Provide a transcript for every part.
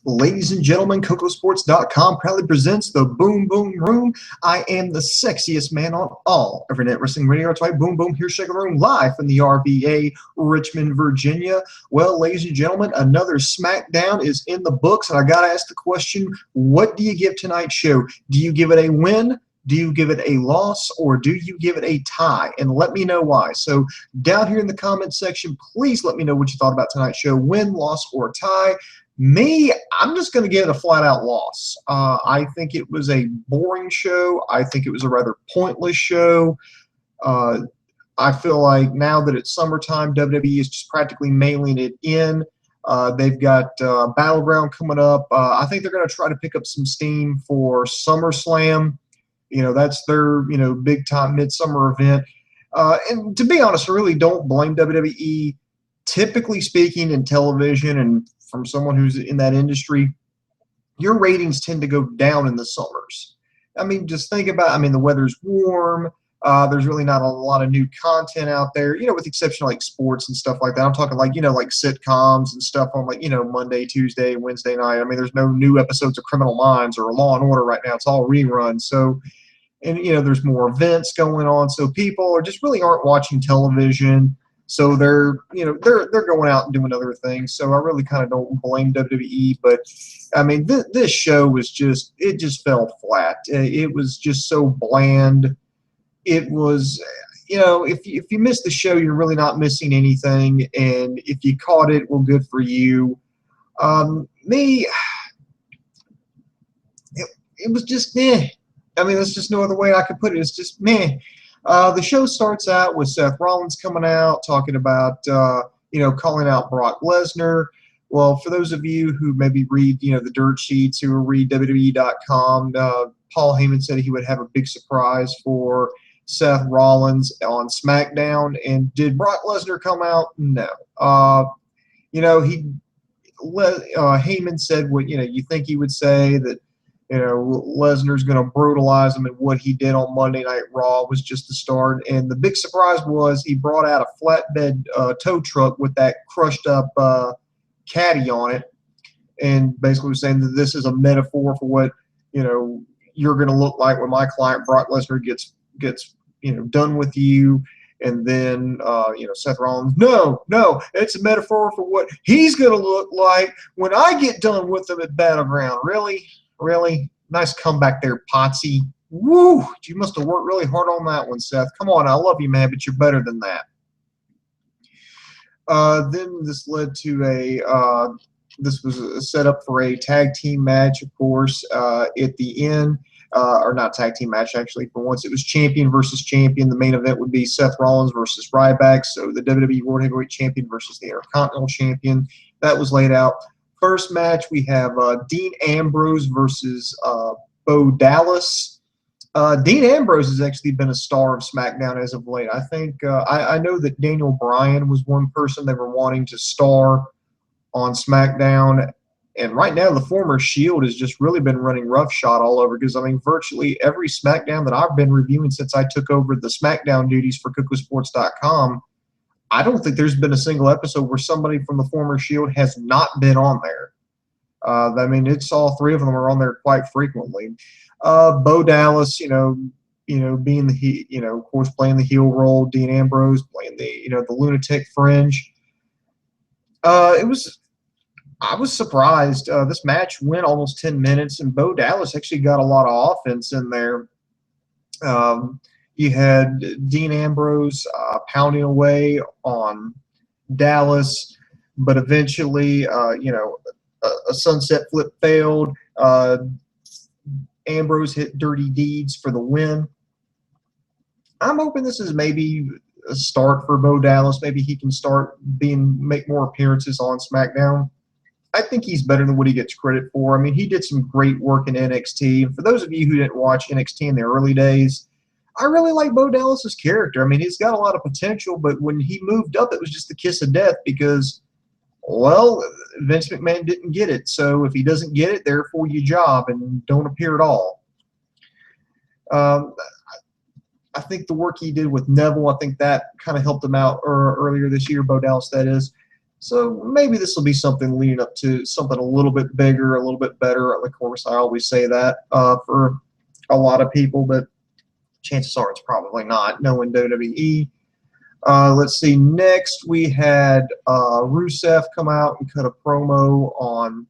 Ladies and gentlemen, KocoSports.com proudly presents the Boom Boom Room. I am the sexiest man on all Internet Wrestling Radio. That's right, Boom Boom, here shaking the room live from the RVA, Richmond, Virginia. Well, ladies and gentlemen, another SmackDown is in the books, and I got to ask the question, what do you give tonight's show? Do you give it a win? Do you give it a loss, or do you give it a tie? And let me know why. So down here in the comment section, please let me know what you thought about tonight's show, win, loss, or tie. Me, I'm just going to give it a flat-out loss. I think it was a boring show. I think it was a rather pointless show. I feel like now that it's summertime, WWE is just practically mailing it in. They've got Battleground coming up. I think they're going to try to pick up some steam for SummerSlam. You know, that's their, big-time midsummer event. And to be honest, I really don't blame WWE. Typically speaking, in television and from someone who's in that industry, your ratings tend to go down in the summers. I mean, just think about, the weather's warm. There's really not a lot of new content out there, with the exception of like sports and stuff like that. I'm talking like, like sitcoms and stuff on like, Monday, Tuesday, Wednesday night. There's no new episodes of Criminal Minds or Law and Order right now. It's all reruns. So, and, there's more events going on. So people are just really aren't watching television. So they're going out and doing other things. So I really kind of don't blame WWE. But this show was it just fell flat. It was just so bland. It was, if you missed the show, you're really not missing anything. And if you caught it, well, good for you. It was just meh. There's just no other way I could put it. It's just meh. The show starts out with Seth Rollins coming out, talking about, calling out Brock Lesnar. Well, for those of you who maybe read, the dirt sheets, who read WWE.com, Paul Heyman said he would have a big surprise for Seth Rollins on SmackDown. And did Brock Lesnar come out? No. Heyman said what, you think he would say, that Lesnar's going to brutalize him, and what he did on Monday Night Raw was just the start. And the big surprise was he brought out a flatbed tow truck with that crushed up caddy on it, and basically was saying that this is a metaphor for what you're going to look like when my client Brock Lesnar gets done with you. And then Seth Rollins, no, it's a metaphor for what he's going to look like when I get done with him at Battleground. Really? Nice comeback there, Potsy. Woo! You must have worked really hard on that one, Seth. Come on, I love you, man, but you're better than that. Then this led to this was a setup for a tag team match, of course, at the end. Or not tag team match, actually. For once, it was champion versus champion. The main event would be Seth Rollins versus Ryback. So the WWE World Heavyweight Champion versus the Intercontinental Champion. That was laid out. First match, we have Dean Ambrose versus Bo Dallas. Dean Ambrose has actually been a star of SmackDown as of late. I think I know that Daniel Bryan was one person they were wanting to star on SmackDown. And right now, the former Shield has just really been running roughshod all over, because, virtually every SmackDown that I've been reviewing since I took over the SmackDown duties for KocoSports.com, I don't think there's been a single episode where somebody from the former Shield has not been on there. It's all three of them are on there quite frequently. Bo Dallas, being the of course, playing the heel role. Dean Ambrose playing the lunatic fringe. I was surprised. This match went almost 10 minutes, and Bo Dallas actually got a lot of offense in there. You had Dean Ambrose pounding away on Dallas, but eventually, a sunset flip failed. Ambrose hit Dirty Deeds for the win. I'm hoping this is maybe a start for Bo Dallas. Maybe he can make more appearances on SmackDown. I think he's better than what he gets credit for. He did some great work in NXT. And for those of you who didn't watch NXT in the early days, I really like Bo Dallas's character. He's got a lot of potential, but when he moved up, it was just the kiss of death because, well, Vince McMahon didn't get it. So if he doesn't get it, therefore you job and don't appear at all. I think the work he did with Neville, I think that kind of helped him out earlier this year, Bo Dallas, that is. So maybe this will be something leading up to something a little bit bigger, a little bit better. Of course, I always say that for a lot of people, but chances are it's probably not, knowing WWE. Let's see. Next, we had Rusev come out and cut a promo on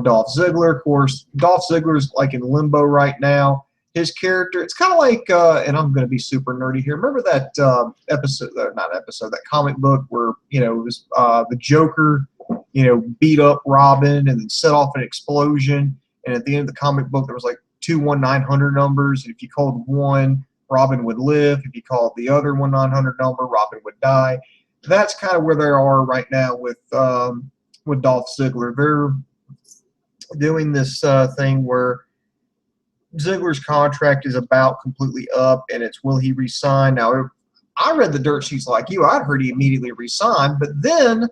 Dolph Ziggler. Of course, Dolph Ziggler's like in limbo right now. His character, it's kind of like, and I'm going to be super nerdy here. Remember that that comic book where, it was the Joker, beat up Robin and then set off an explosion. And at the end of the comic book, there was like 21900 numbers. And if you called one, Robin would live. If you called the other 1900 number, Robin would die. That's kind of where they are right now with Dolph Ziggler. They're doing this thing where Ziggler's contract is about completely up, and it's will he resign? Now, I read the dirt sheets like you. I'd heard he immediately resigned, but then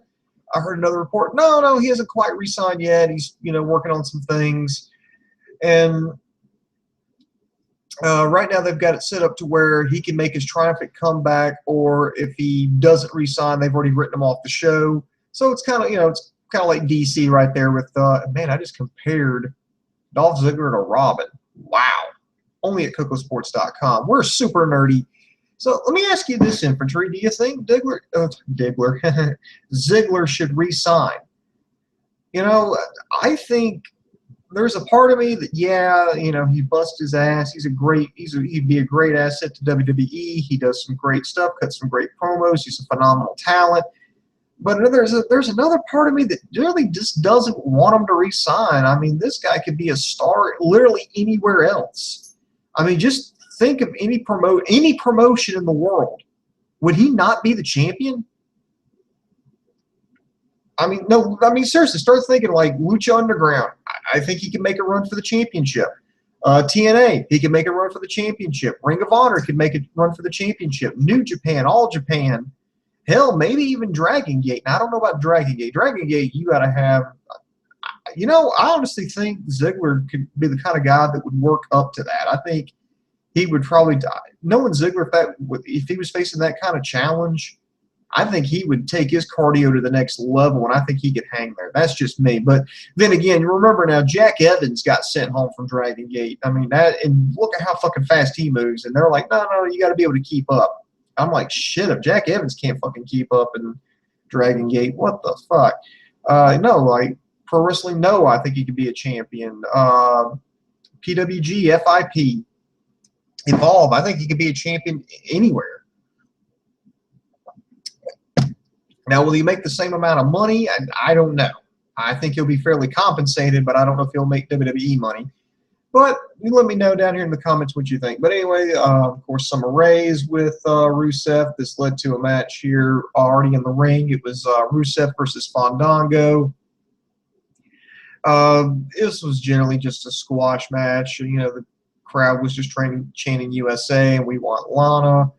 I heard another report. No, he hasn't quite resigned yet. He's working on some things, and right now they've got it set up to where he can make his triumphant comeback, or if he doesn't resign, they've already written him off the show. So it's kind of it's kind of like DC right there with man. I just compared Dolph Ziggler to Robin. Wow. Only at KocoSports.com. We're super nerdy. So let me ask you this, Infantry. Do you think Ziggler should re-sign? I think there's a part of me that, he busts his ass. He'd be a great asset to WWE. He does some great stuff, cuts some great promos. He's a phenomenal talent. But there's another part of me that really just doesn't want him to resign. I mean, this guy could be a star literally anywhere else. I mean, just think of any promotion in the world. Would he not be the champion? I mean, no. I mean, seriously, start thinking like Lucha Underground. I think he can make a run for the championship. TNA, he can make a run for the championship. Ring of Honor could make a run for the championship. New Japan, All Japan. Hell, maybe even Dragon Gate. Now, I don't know about Dragon Gate. Dragon Gate, you got to have I honestly think Ziggler could be the kind of guy that would work up to that. I think he would probably die. Knowing Ziggler, if he was facing that kind of challenge, I think he would take his cardio to the next level, and I think he could hang there. That's just me. But then again, remember now, Jack Evans got sent home from Dragon Gate. I mean, and look at how fucking fast he moves. And they're like, no, you got to be able to keep up. I'm like, shit, if Jack Evans can't fucking keep up in Dragon Gate, what the fuck? No, like, Pro Wrestling Noah, I think he could be a champion. PWG, FIP, Evolve, I think he could be a champion anywhere. Now, will he make the same amount of money? I don't know. I think he'll be fairly compensated, but I don't know if he'll make WWE money. But you let me know down here in the comments what you think. But anyway, of course, some arrays with Rusev. This led to a match here already in the ring. It was Rusev versus Fandango. This was generally just a squash match. The crowd was just chanting USA, and we want Lana.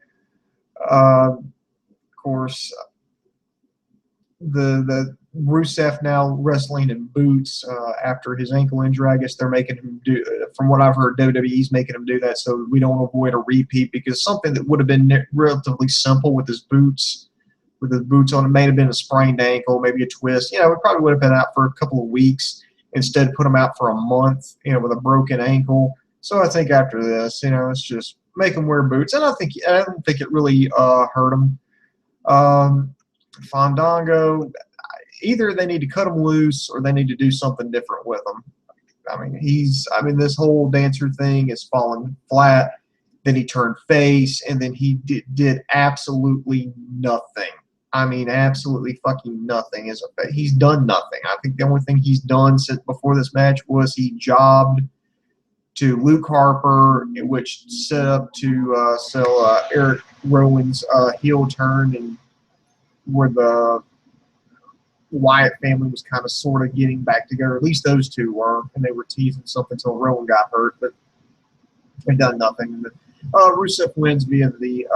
Of course, the Rusev now wrestling in boots after his ankle injury. I guess they're making him do, from what I've heard, WWE's making him do that so we don't avoid a repeat, because something that would have been relatively simple with his boots on, it may have been a sprained ankle, maybe a twist. It probably would have been out for a couple of weeks. Instead, put him out for a month, with a broken ankle. So I think after this, it's just make him wear boots, and I don't think it really hurt him. Fandango, either they need to cut him loose or they need to do something different with him. I mean, this whole dancer thing is falling flat. Then he turned face, and then he did absolutely nothing. I mean, absolutely fucking nothing. He's done nothing. I think the only thing he's done since before this match was he jobbed to Luke Harper, which set up to sell Eric Rowan's heel turn, and where the Wyatt family was kind of sort of getting back together. At least those two were, and they were teasing something until Rowan got hurt, but they done nothing. Rusev wins via the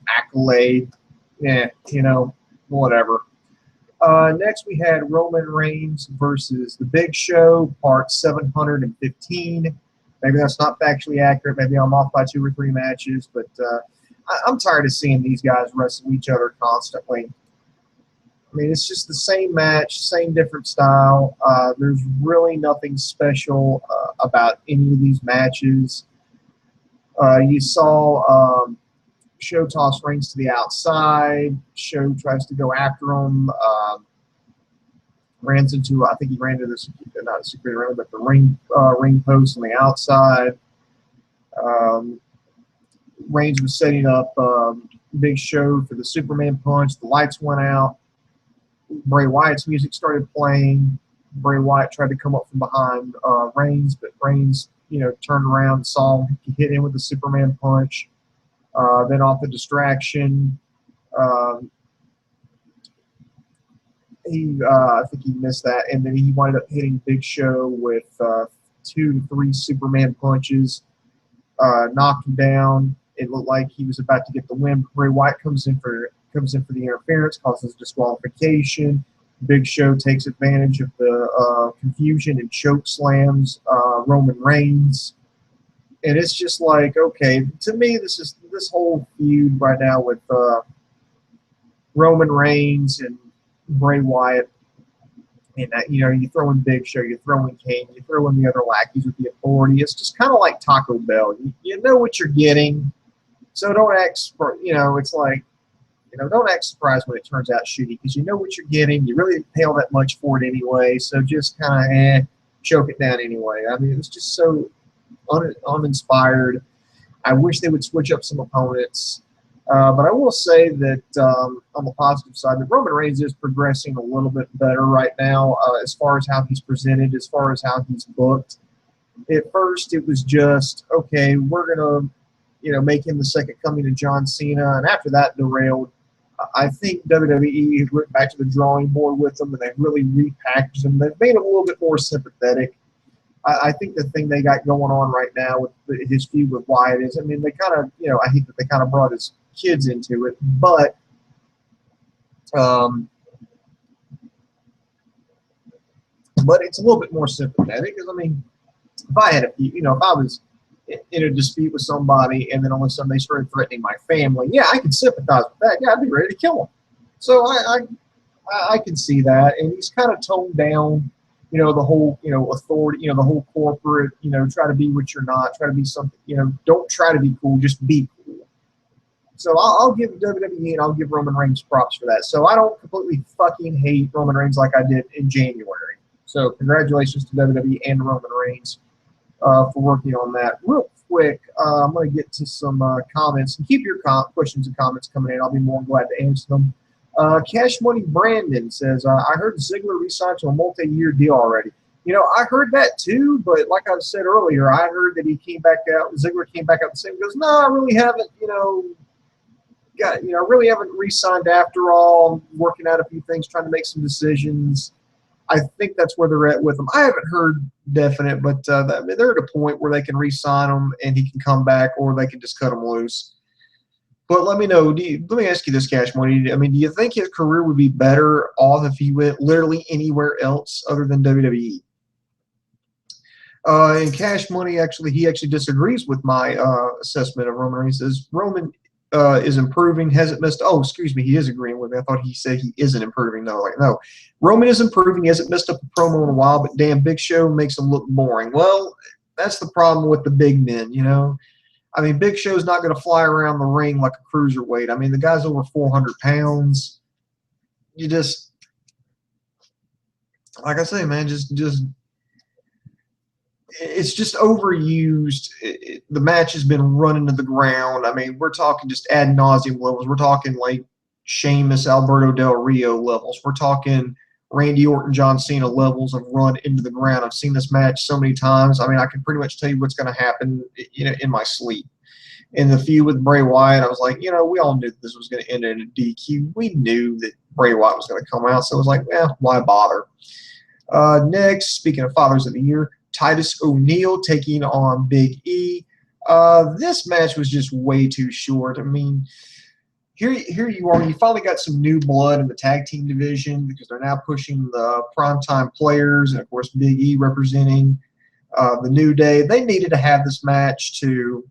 accolade. Yeah, whatever. Next, we had Roman Reigns versus The Big Show, part 715. Maybe that's not factually accurate. Maybe I'm off by 2 or 3 matches, but I'm tired of seeing these guys wrestle each other constantly. mean, it's just the same match, same different style. There's really nothing special about any of these matches. You saw Show toss Reigns to the outside. Show tries to go after him. Runs into, I think he ran into this, not a security ring, but the ring post on the outside. Reigns was setting up Big Show for the Superman punch. The lights went out. Bray Wyatt's music started playing. Bray Wyatt tried to come up from behind Reigns, but Reigns, turned around and saw him. He hit him with the Superman punch. Then off the distraction, I think he missed that, and then he wound up hitting Big Show with 2 to 3 Superman punches, knocked him down. It looked like he was about to get the win. Bray Wyatt comes in for the interference, causes disqualification. Big Show takes advantage of the confusion and choke slams Roman Reigns. And it's just like, okay, to me, this whole feud right now with Roman Reigns and Bray Wyatt, and that, you throw in Big Show, you throw in Kane, you throw in the other lackeys with the authority. It's just kind of like Taco Bell. You know what you're getting, so don't act. It's like, don't act surprised when it turns out shitty, because you know what you're getting. You really didn't pay all that much for it anyway, so just kind of choke it down anyway. I mean, it's just so uninspired. I wish they would switch up some opponents. But I will say that on the positive side, that Roman Reigns is progressing a little bit better right now as far as how he's presented, as far as how he's booked. At first, it was just, okay, we're going to, make him the second coming of John Cena. And after that derailed, I think WWE went back to the drawing board with him, and they really repackaged him. They've made him a little bit more sympathetic. I think the thing they got going on right now with his feud with Wyatt is, I mean, they kind of, I hate that they kind of brought his kids into it, but it's a little bit more sympathetic. Because, I mean, if I had if I was in a dispute with somebody and then all of a sudden they started threatening my family, yeah, I could sympathize with that. Yeah, I'd be ready to kill them. So I can see that, and he's kind of toned down. The whole, authority, the whole corporate, try to be what you're not, try to be something, don't try to be cool, just be cool. So I'll give WWE and I'll give Roman Reigns props for that. So I don't completely fucking hate Roman Reigns like I did in January. So congratulations to WWE and Roman Reigns for working on that. Real quick, I'm going to get to some comments. And keep your questions and comments coming in. I'll be more than glad to answer them. Cash Money Brandon says, I heard Ziggler re-signed to a multi-year deal already. I heard that too, but like I said earlier, I heard that he came back out, Ziggler came back out the same. He goes, no, I really haven't, I really haven't re-signed after all. I'm working out a few things, trying to make some decisions. I think that's where they're at with him. I haven't heard definite, but they're at a point where they can re-sign him and he can come back, or they can just cut him loose. But let me know. Let me ask you this, Cash Money. I mean, do you think his career would be better off if he went literally anywhere else other than WWE? And Cash Money he actually disagrees with my assessment of Roman Reigns. He says Roman is improving, hasn't missed. Oh, excuse me, he is agreeing with me. I thought he said he isn't improving. No, Roman is improving. He hasn't missed up a promo in a while, but damn, Big Show makes him look boring. Well, that's the problem with the big men, I mean, Big Show's not going to fly around the ring like a cruiserweight. I mean, the guy's over 400 pounds. You just, like I say, man, it's just overused. The match has been run into the ground. I mean, we're talking just ad nauseum levels. We're talking like Sheamus, Alberto Del Rio levels. We're talking Randy Orton, John Cena levels of run into the ground. I've seen this match so many times. I mean, I can pretty much tell you what's going to happen, in my sleep. In the feud with Bray Wyatt, I was like, we all knew that this was going to end in a DQ. We knew that Bray Wyatt was going to come out, so it was like, why bother? Next, speaking of Fathers of the Year, Titus O'Neil taking on Big E. This match was just way too short. I mean, here you are. You finally got some new blood in the tag team division, because they're now pushing the primetime players, and of course Big E representing the New Day. They needed to have this match because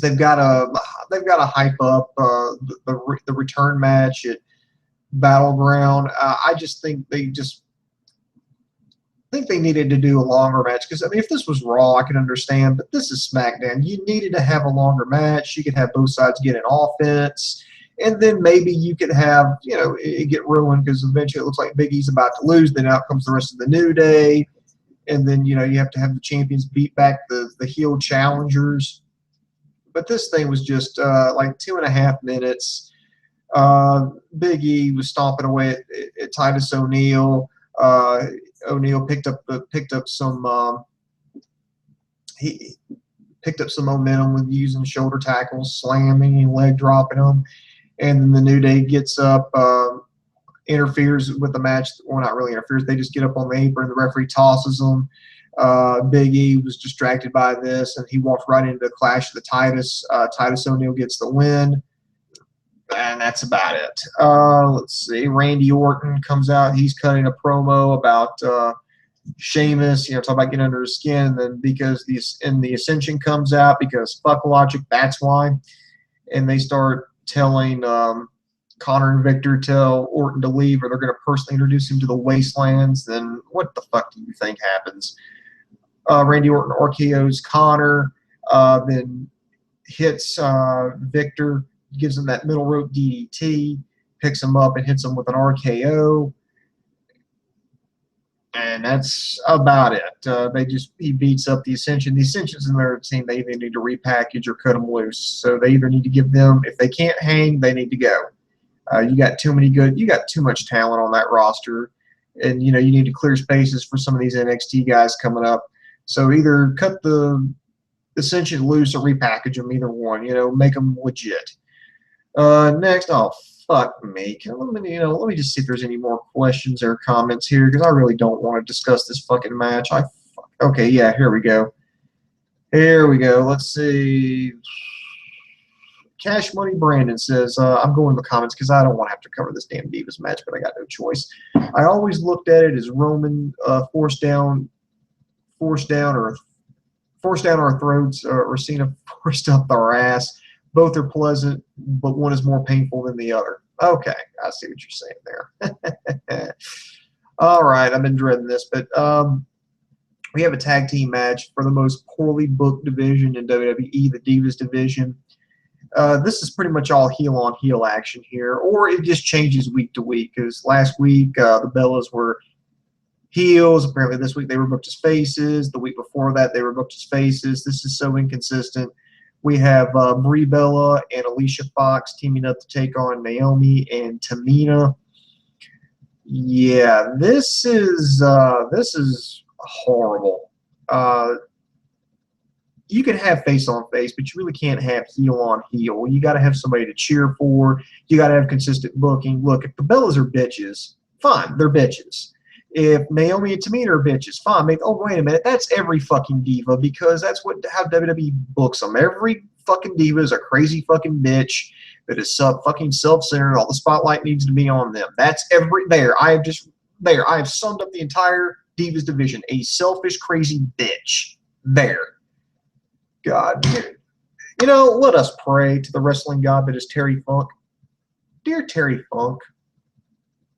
they've got to hype up the return match at Battleground. I just think they needed to do a longer match, because I mean, if this was Raw, I could understand, but this is SmackDown. You needed to have a longer match. You could have both sides get an offense, and then maybe you could have, you know, it get ruined because eventually it looks like Big E's about to lose. Then out comes the rest of the New Day, and then, you know, you have to have the champions beat back the heel challengers. But this thing was just like 2.5 minutes. Big E was stomping away at Titus O'Neil. O'Neil picked up some he picked up some momentum with using shoulder tackles, slamming and leg dropping them, and then the New Day gets up, interferes with the match. Well, not really interferes. They just get up on the apron. The referee tosses them. Big E was distracted by this, and he walked right into the clash of the Titus. Titus O'Neil gets the win. And that's about it. Let's see. Randy Orton comes out. He's cutting a promo about Sheamus, you know, talking about getting under his skin. And then because the Ascension comes out, because fuck logic, that's why. And they start telling Connor and Victor tell Orton to leave, or they're going to personally introduce him to the Wastelands. Then what the fuck do you think happens? Randy Orton RKO's Connor, then hits Victor, gives him that middle rope DDT, picks him up and hits him with an RKO, and that's about it. He beats up the Ascension. The Ascension's in their team. They either need to repackage or cut them loose. So they either need to give them, if they can't hang, they need to go. You got too much talent on that roster, and you know you need to clear spaces for some of these NXT guys coming up. So either cut the Ascension loose or repackage them. Either one, you know, make them legit. Next, oh fuck me. Let me just see if there's any more questions or comments here, because I really don't want to discuss this fucking match. Okay, yeah, here we go. Let's see. Cash Money Brandon says, I'm going to the comments because I don't want to have to cover this damn Divas match, but I got no choice. I always looked at it as Roman forced down our throats, or Cena forced up our ass. Both are pleasant, but one is more painful than the other. Okay, I see what you're saying there. All right, I've been dreading this, but we have a tag team match for the most poorly booked division in WWE, the Divas division. This is pretty much all heel-on-heel action here, or it just changes week to week, because last week the Bellas were heels. Apparently this week they were booked as faces. The week before that they were booked as faces. This is so inconsistent. We have Brie Bella and Alicia Fox teaming up to take on Naomi and Tamina. Yeah, this is horrible. You can have face on face, but you really can't have heel on heel. You got to have somebody to cheer for. You got to have consistent booking. Look, if the Bellas are bitches, fine, they're bitches. If Naomi and Tamina are bitches, fine. Oh, wait a minute. That's every fucking diva, because that's how WWE books them. Every fucking diva is a crazy fucking bitch that is fucking self-centered. All the spotlight needs to be on them. That's there. I have summed up the entire Divas division. A selfish, crazy bitch. There. God. You know, let us pray to the wrestling god that is Terry Funk. Dear Terry Funk,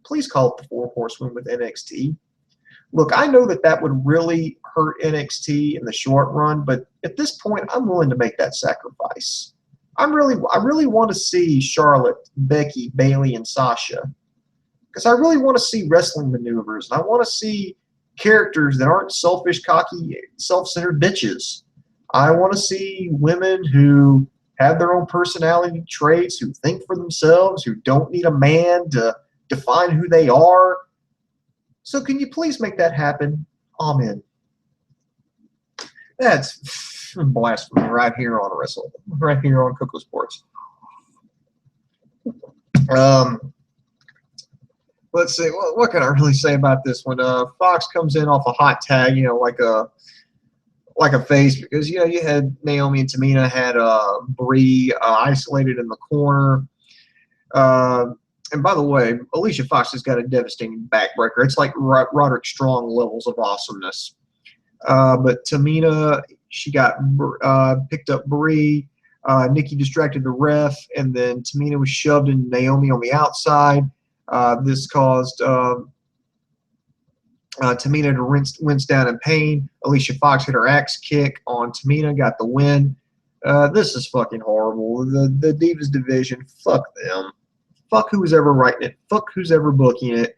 please call up the Four Horsemen with NXT. Look, I know that would really hurt NXT in the short run, but at this point, I'm willing to make that sacrifice. I really want to see Charlotte, Becky, Bayley, and Sasha, because I really want to see wrestling maneuvers, and I want to see characters that aren't selfish, cocky, self-centered bitches. I want to see women who have their own personality traits, who think for themselves, who don't need a man to define who they are. So can you please make that happen? Amen. That's blasphemy right here on KocoSports. Let's see. What can I really say about this one? Fox comes in off a hot tag, you know, like a face, because you know you had Naomi and Tamina had Brie isolated in the corner. And by the way, Alicia Fox has got a devastating backbreaker. It's like Roderick Strong levels of awesomeness. But Tamina, she got picked up Brie. Nikki distracted the ref, and then Tamina was shoved into Naomi on the outside. This caused Tamina to wince down in pain. Alicia Fox hit her axe kick on Tamina, got the win. This is fucking horrible. The Divas division, fuck them. Fuck who's ever writing it. Fuck who's ever booking it.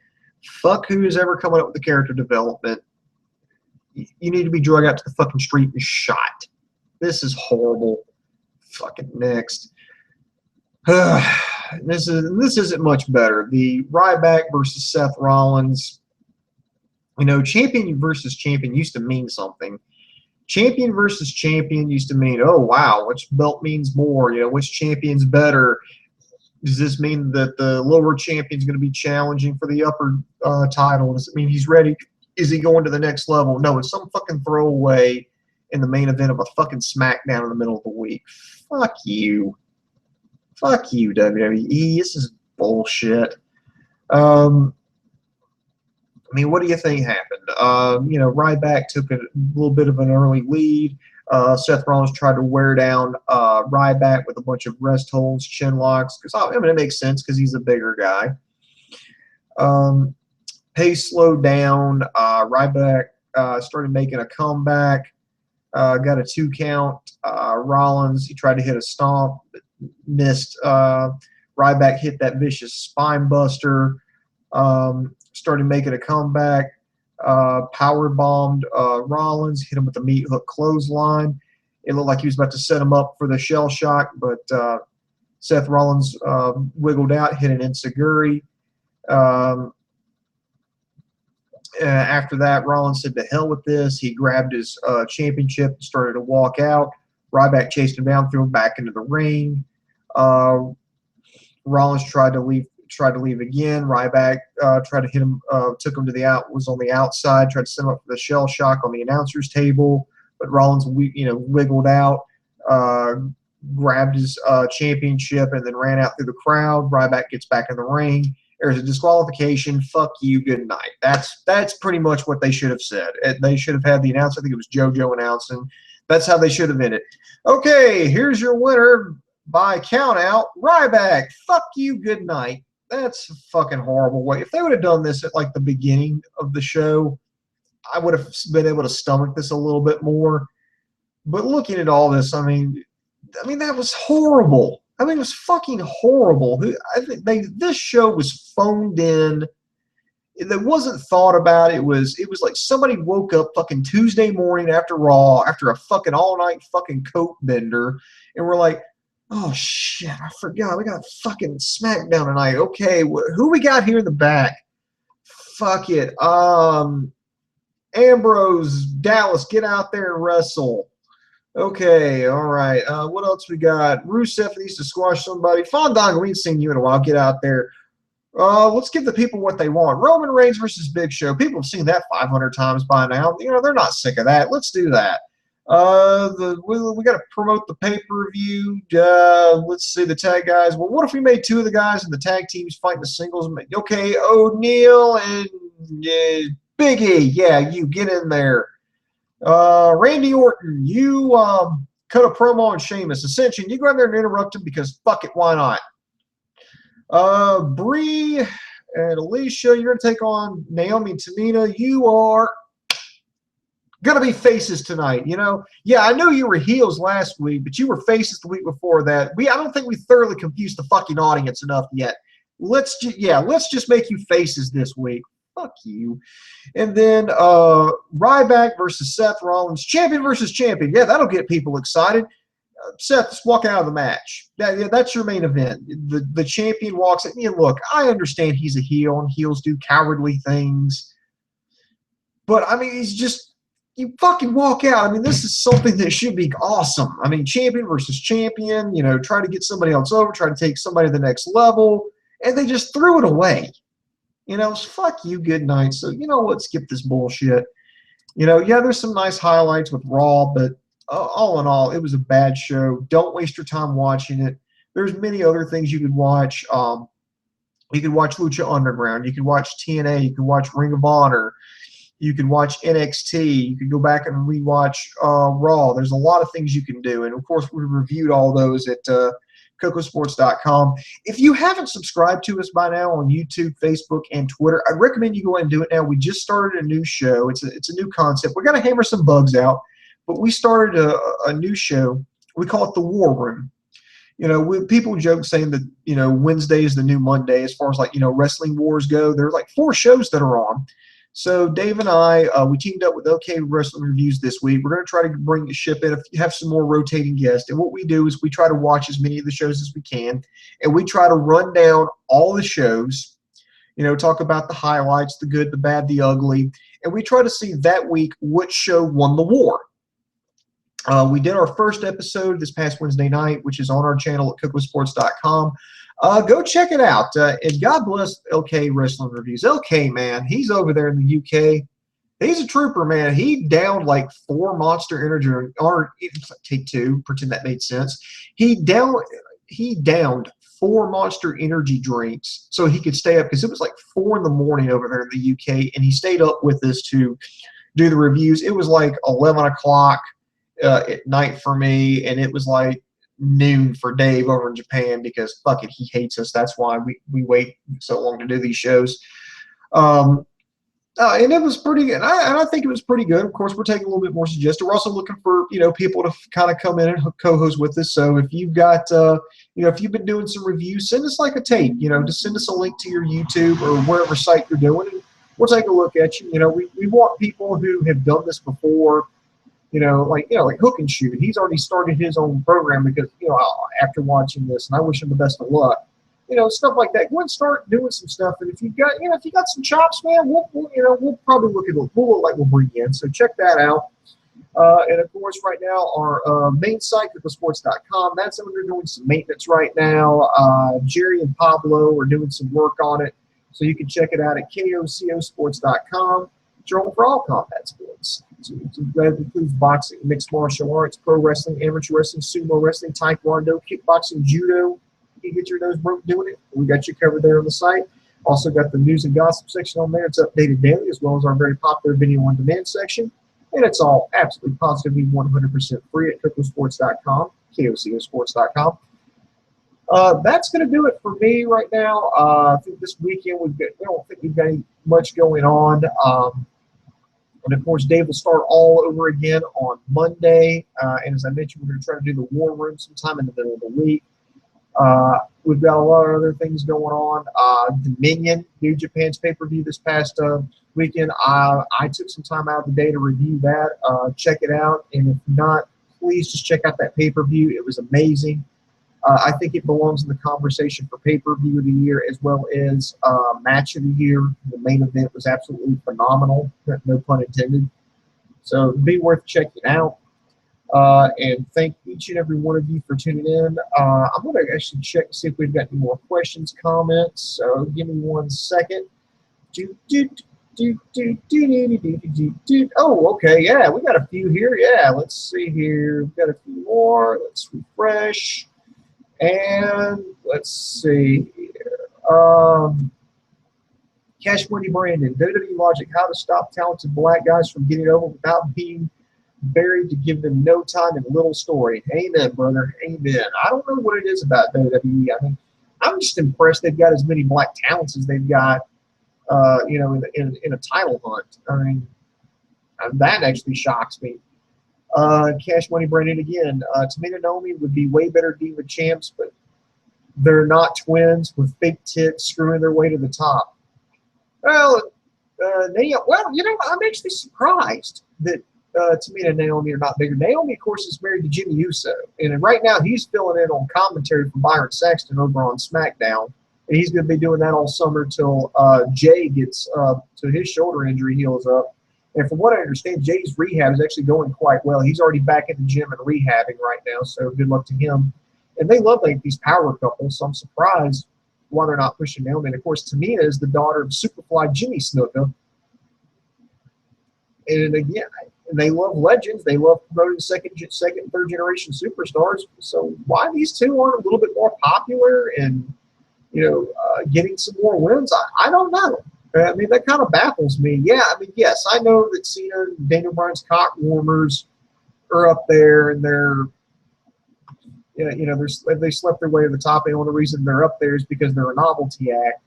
Fuck who's ever coming up with the character development. You need to be dragged out to the fucking street and shot. This is horrible. Fucking next. This isn't much better. The Ryback versus Seth Rollins. You know, champion versus champion used to mean something. Champion versus champion used to mean, oh, wow, which belt means more? You know, which champion's better? Does this mean that the lower champion's going to be challenging for the upper title? Does it mean he's ready? Is he going to the next level? No, it's some fucking throwaway in the main event of a fucking SmackDown in the middle of the week. Fuck you. Fuck you, WWE. This is bullshit. I mean, what do you think happened? You know, Ryback took a little bit of an early lead. Seth Rollins tried to wear down Ryback with a bunch of rest holds, chin locks. Because I mean, it makes sense because he's a bigger guy. Pace slowed down. Ryback started making a comeback. Got a 2 count. Rollins, he tried to hit a stomp, but missed. Ryback hit that vicious spine buster. Started making a comeback, power bombed Rollins, hit him with the meat hook clothesline. It looked like he was about to set him up for the shell shock, but Seth Rollins wiggled out, hit an enziguri. After that, Rollins said, to hell with this. He grabbed his championship and started to walk out. Ryback chased him down, threw him back into the ring. Rollins tried to leave again. Ryback tried to hit him, took him to was on the outside, tried to set him up for the shell shock on the announcer's table, but Rollins, wiggled out, grabbed his championship, and then ran out through the crowd. Ryback gets back in the ring. There's a disqualification. Fuck you. Good night. That's pretty much what they should have said. They should have had the announcer. I think it was JoJo announcing. That's how they should have ended. Okay, here's your winner by count out, Ryback. Fuck you. Good night. That's a fucking horrible way. If they would have done this at like the beginning of the show, I would have been able to stomach this a little bit more. But looking at all this, I mean that was horrible. I mean, it was fucking horrible. I think this show was phoned in. It wasn't thought about. It was like somebody woke up fucking Tuesday morning after Raw, after a fucking all-night fucking coat bender, and we're like, oh, shit, I forgot. We got fucking SmackDown tonight. Okay, who we got here in the back? Fuck it. Ambrose, Dallas, get out there and wrestle. Okay, all right. What else we got? Rusev needs to squash somebody. Fandango, we ain't seen you in a while. Get out there. Let's give the people what they want. Roman Reigns versus Big Show. People have seen that 500 times by now. You know, they're not sick of that. Let's do that. We got to promote the pay-per-view. Let's see the tag guys. Well, what if we made 2 of the guys in the tag teams fighting the singles? Okay, O'Neal and Big E. Yeah, you get in there. Randy Orton, you cut a promo on Sheamus. Ascension, you go in there and interrupt him because fuck it, why not? Brie and Alicia, you're going to take on Naomi and Tamina. You are going to be faces tonight, you know? Yeah, I know you were heels last week, but you were faces the week before that. I don't think we thoroughly confused the fucking audience enough yet. Let's just make you faces this week. Fuck you. And then Ryback versus Seth Rollins. Champion versus champion. Yeah, that'll get people excited. Seth, just walk out of the match. That's your main event. The champion walks in. Yeah, look, I understand he's a heel, and heels do cowardly things. But, I mean, you fucking walk out. I mean, this is something that should be awesome. I mean, champion versus champion, you know, try to get somebody else over, try to take somebody to the next level, and they just threw it away. You know, fuck you, good night. So, you know what, skip this bullshit. You know, yeah, there's some nice highlights with Raw, but all in all, it was a bad show. Don't waste your time watching it. There's many other things you could watch. You could watch Lucha Underground. You could watch TNA. You could watch Ring of Honor. You could watch NXT. You could go back and rewatch Raw. There's a lot of things you can do. And, of course, we reviewed all those at KocoSports.com. If you haven't subscribed to us by now on YouTube, Facebook, and Twitter, I recommend you go ahead and do it now. We just started a new show. It's a new concept. We're going to hammer some bugs out, but we started a new show. We call it the War Room. People joke saying that, Wednesday is the new Monday as far as wrestling wars go. There are like 4 shows that are on. So Dave and I, we teamed up with OK Wrestling Reviews this week. We're going to try to bring the ship in, have some more rotating guests. And what we do is we try to watch as many of the shows as we can. And we try to run down all the shows, talk about the highlights, the good, the bad, the ugly. And we try to see that week which show won the war. We did our first episode this past Wednesday night, which is on our channel at KocoSports.com. Go check it out. And God bless LK Wrestling Reviews. LK, man, he's over there in the UK. He's a trooper, man. He downed like 4 Monster Energy, or take 2, pretend that made sense. He downed 4 Monster Energy drinks so he could stay up, because it was like 4 in the morning over there in the UK, and he stayed up with us to do the reviews. It was like 11 o'clock at night for me, and it was like noon for Dave over in Japan, because fuck it, he hates us. That's why we wait so long to do these shows. And it was pretty good. And I think it was pretty good. Of course, we're taking a little bit more suggested. We're also looking for people to kind of come in and co-host with us. So if you've got if you've been doing some reviews, send us like a tape. Just send us a link to your YouTube or wherever site you're doing, and we'll take a look at you. We want people who have done this before. Like Hook and Shoot. He's already started his own program because, after watching this, and I wish him the best of luck. Stuff like that. Go and start doing some stuff. And if you've got, if you got some chops, man, we'll probably look we'll bring you in. So check that out. And of course, right now, our main site, KocoSports.com, that's under doing some maintenance right now. Jerry and Pablo are doing some work on it. So you can check it out at KocoSports.com. Your home for all combat sports. So that includes boxing, mixed martial arts, pro wrestling, amateur wrestling, sumo wrestling, taekwondo, kickboxing, judo. You get your nose broke doing it. We got you covered there on the site. Also got the news and gossip section on there. It's updated daily, as well as our very popular video on demand section. And it's all absolutely positively 100% free at KocoSports.com, KocoSports.com. That's going to do it for me right now. I think this weekend we don't think we've got much going on. And of course, Dave will start all over again on Monday. And as I mentioned, we're going to try to do the War Room sometime in the middle of the week. We've got a lot of other things going on. Dominion, New Japan's pay-per-view this past weekend. I took some time out of the day to review that. Check it out. And if not, please just check out that pay-per-view. It was amazing. I think it belongs in the conversation for pay-per-view of the year, as well as match of the year. The main event was absolutely phenomenal, no pun intended. So it'd be worth checking out. And thank each and every one of you for tuning in. I'm going to actually check to see if we've got any more questions, comments. So give me 1 second. Oh, okay. Yeah, we got a few here. Yeah, let's see here. We've got a few more. Let's refresh. And let's see here. Cash Money Brandon, WWE Logic, how to stop talented black guys from getting over without being buried, to give them no time and little story. Amen, brother. Amen. I don't know what it is about WWE. I mean, I'm just impressed they've got as many black talents as they've got, in a title hunt. I mean, that actually shocks me. Cash Money Brandon again. Tamina Naomi would be way better Diva champs, but they're not twins with fake tits screwing their way to the top. Well, I'm actually surprised that Tamina and Naomi are not bigger. Naomi, of course, is married to Jimmy Uso, and right now he's filling in on commentary for Byron Saxton over on SmackDown, and he's going to be doing that all summer till Jay gets to his shoulder injury heals up. And from what I understand, Jay's rehab is actually going quite well. He's already back in the gym and rehabbing right now, so good luck to him. And they love these power couples, so I'm surprised why they're not pushing Naomi. And, of course, Tamina is the daughter of Superfly Jimmy Snuka. And, again, they love legends. They love promoting second and third generation superstars. So why these two aren't a little bit more popular and, getting some more wins, I don't know. I mean, that kind of baffles me. Yeah, I mean, yes, I know that Cena and Daniel Bryan's cock warmers are up there, and they're, they slept their way to the top, and the only reason they're up there is because they're a novelty act.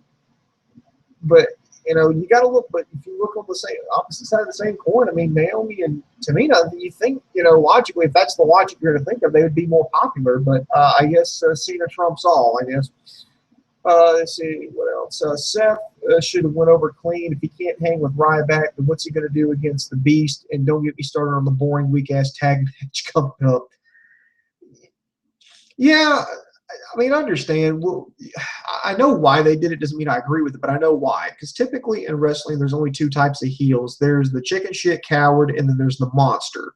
But you got to look. But if you look on the opposite side of the same coin, I mean, Naomi and Tamina, you think logically, if that's the logic you're going to think of, they would be more popular. But I guess Cena trumps all. I guess. Let's see what else. Seth should have went over clean. If he can't hang with Ryback, then what's he going to do against the Beast? And don't get me started on the boring, weak-ass tag match coming up. Yeah, I mean, I understand. Well, I know why they did it. Doesn't mean I agree with it, but I know why. Because typically in wrestling, there's only two types of heels. There's the chicken shit coward, and then there's the monster.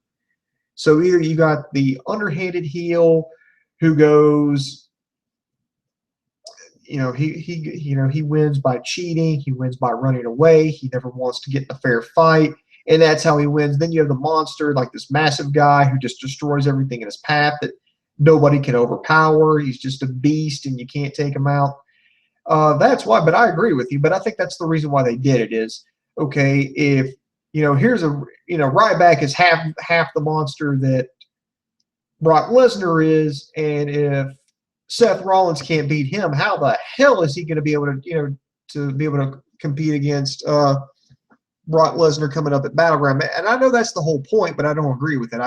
So either you got the underhanded heel who goes – he wins by cheating. He wins by running away. He never wants to get in a fair fight, and that's how he wins. Then you have the monster, like this massive guy who just destroys everything in his path that nobody can overpower. He's just a beast, and you can't take him out. That's why. But I agree with you. But I think that's the reason why they did it. Is okay if here's Ryback is half the monster that Brock Lesnar is, and if Seth Rollins can't beat him, how the hell is he going to be able to compete against Brock Lesnar coming up at Battleground? And I know that's the whole point, but I don't agree with it.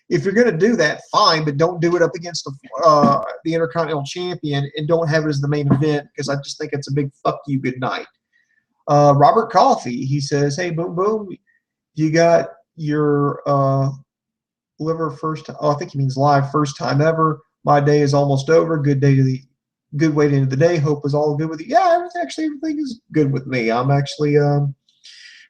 If you're going to do that, fine, but don't do it up against the Intercontinental Champion, and don't have it as the main event, because I just think it's a big fuck you good night. Robert Coffey, he says, hey, boom, boom, you got your liver first time. Oh, I think he means live first time ever. My day is almost over. Good way to end the day. Hope is all good with you. Yeah, everything is good with me. I'm actually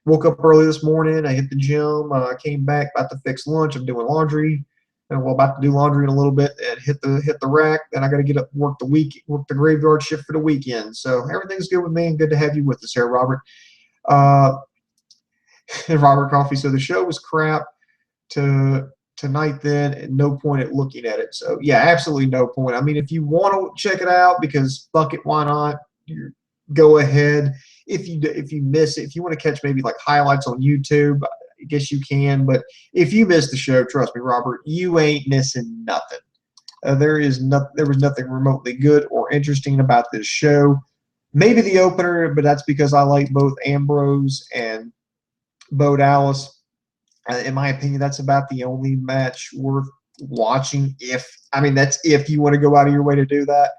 woke up early this morning. I hit the gym. I came back, about to fix lunch. I'm doing laundry. And about to do laundry in a little bit and hit the rack. Then I got to get up and work the graveyard shift for the weekend. So everything's good with me, and good to have you with us here, Robert. And Robert Coffey. So the show was crap tonight then, and no point at looking at it. So yeah, absolutely no point. I mean, if you want to check it out, because fuck it, why not? Go ahead. If you miss it, if you want to catch maybe like highlights on YouTube, I guess you can. But if you miss the show, trust me, Robert, you ain't missing nothing. There was nothing remotely good or interesting about this show. Maybe the opener, but that's because I like both Ambrose and Bo Dallas. In my opinion, that's about the only match worth watching. That's if you want to go out of your way to do that.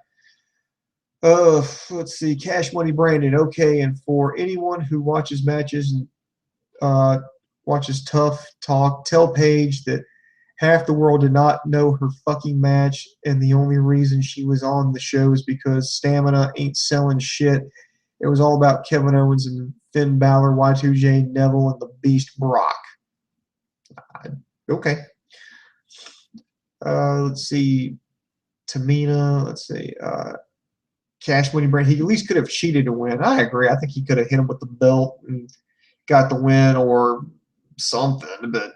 Let's see. Cash Money Brandon. Okay, and for anyone who watches matches and watches Tough Talk, tell Paige that half the world did not know her fucking match, and the only reason she was on the show is because Stamina ain't selling shit. It was all about Kevin Owens and Finn Balor, Y2J, Neville, and the Beast Brock. Okay. Let's see. Tamina. Let's see. Cash Money Brand. He at least could have cheated to win. I agree. I think he could have hit him with the belt and got the win or something. But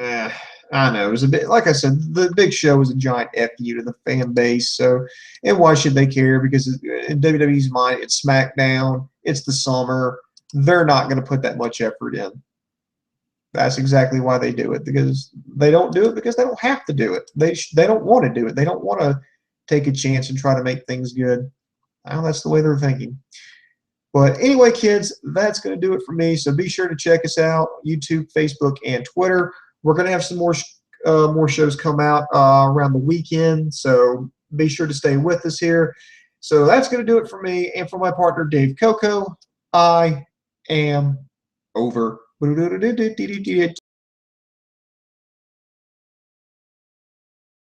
I don't know. It was a bit, like I said, the Big Show was a giant FU to the fan base. So, and why should they care? Because in WWE's mind, it's SmackDown. It's the summer. They're not going to put that much effort in. That's exactly why they do it, because they don't do it because they don't have to do it. They don't want to do it. They don't want to take a chance and try to make things good. That's the way they're thinking. But anyway, kids, that's going to do it for me. So be sure to check us out, YouTube, Facebook, and Twitter. We're going to have some more shows come out around the weekend. So be sure to stay with us here. So that's going to do it for me. And for my partner, Dave Coco, I am over.